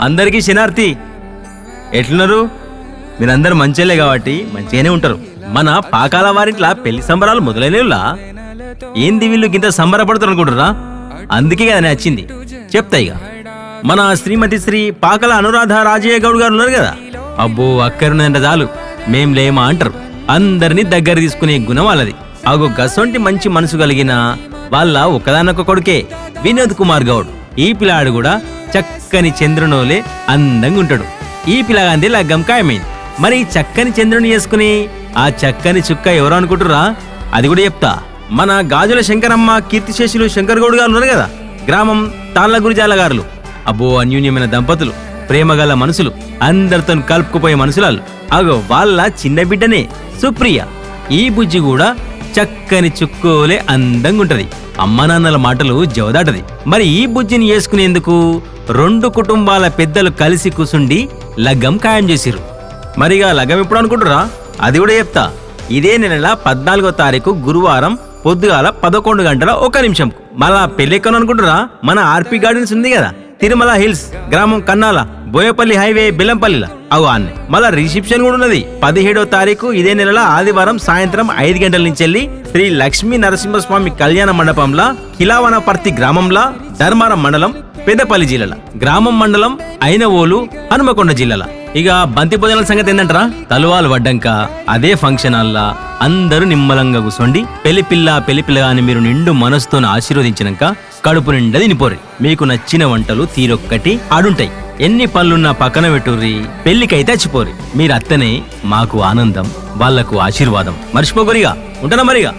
అందరికీ శనార్థి. ఎట్లున్నారు? మీరందరూ మంచిలే కాబట్టి మంచిగానే ఉంటారు. మన పాకాల వారింట్లా పెళ్లి సంబరాలు మొదలైనలా ఏంది వీళ్ళు గింత సంబరపడుతారు అనుకుంటారా? అందుకే కదా నేను వచ్చింది. చెప్తా ఇక. మన శ్రీమతి శ్రీ పాకల అనురాధ రాజయ్య గౌడ్ గారు ఉన్నారు కదా, అబ్బో అక్కరున్నదంట చాలు మేం లేమా అంటారు. అందరినీ దగ్గర తీసుకునే గుణం వాళ్ళది. అగో గసొంటి మంచి మనసు కలిగిన వాళ్ళ ఒకదానొక్క కొడుకే వినోద్ కుమార్ గౌడ్. ఈ పిల్లాడు కూడా చక్కని చంద్రునోలే అందంగా ఉంటాడు. ఈ పిల్లగాంది లగ్గం ఖాయమైంది. మరి చక్కని చంద్రుని చేసుకుని ఆ చక్కని చుక్క ఎవరు అనుకుంటురా? అది కూడా చెప్తా. మన గాజుల శంకరమ్మ కీర్తిశేషులు శంకర్ గౌడ్ గారు ఉన్నారు కదా, గ్రామం తాళ్ళ గురిజాల గారులు. అబ్బో అన్యూన్యమైన దంపతులు, ప్రేమగల మనసులు, అందరితో కలుపుకుపోయే మనసులాలు. అగో వాళ్ళ చిన్న బిడ్డనే సుప్రియ. ఈ బుజ్జి కూడా చక్కని చుక్కోలే అందంగా ఉంటది. అమ్మ నాన్నల మాటలు జవదాటది. మరి ఈ బుజ్జిని చేసుకునేందుకు 2 కుటుంబాల పెద్దలు కలిసి కూసుండి లగ్గం ఖాయం చేసిరు. మరిగా లగ్గం ఎప్పుడు అనుకుంటురా? అది కూడా చెప్తా. ఇదే నెల 14వ తారీఖు గురువారం పొద్దుగాల 11 గంటల 1 నిమిషం. మళ్ళా పెళ్ళెక్కను అనుకుంటురా? మన ఆర్పి గార్డెన్స్ ఉంది కదా, తిరుమల హిల్స్, గ్రామం కన్నాల, బోయపల్లి హైవే, బెల్లంపల్లిల. అవు అన్నే. మళ్ళా రిసెప్షన్ కూడా ఉన్నది 17వ తారీఖు ఇదే నెల ఆదివారం సాయంత్రం 5 గంటల నుంచి వెళ్ళి శ్రీ లక్ష్మీ నరసింహస్వామి కళ్యాణ మండపంలా, కిలావనపర్తి గ్రామంలా, ధర్మారం మండలం, పెద్దపల్లి జిల్లాల, గ్రామం మండలం ఐనవోలు, హనుమకొండ జిల్లాల. ఇక బంతి భోజనాల సంగతి ఏంటంటారా? తలువాలు వడ్డంక అదే ఫంక్షన్ హాల్లా అందరూ నిమ్మలంగా కూసోండి పెళ్లి పిల్ల అని మీరు నిండు మనసుతో ఆశీర్వదించినాక కడుపు నిండా తినిపోరి. మీకు నచ్చిన వంటలు తీరొక్కటి ఆడుంటాయి. ఎన్ని పనులున్నా పక్కన పెట్టుర్రి, పెళ్లికైతే చచ్చిపోరి. మీరు అత్తనే మాకు ఆనందం, వాళ్లకు ఆశీర్వాదం. మర్చిపోకరిగా. ఉంటానా మరిగా.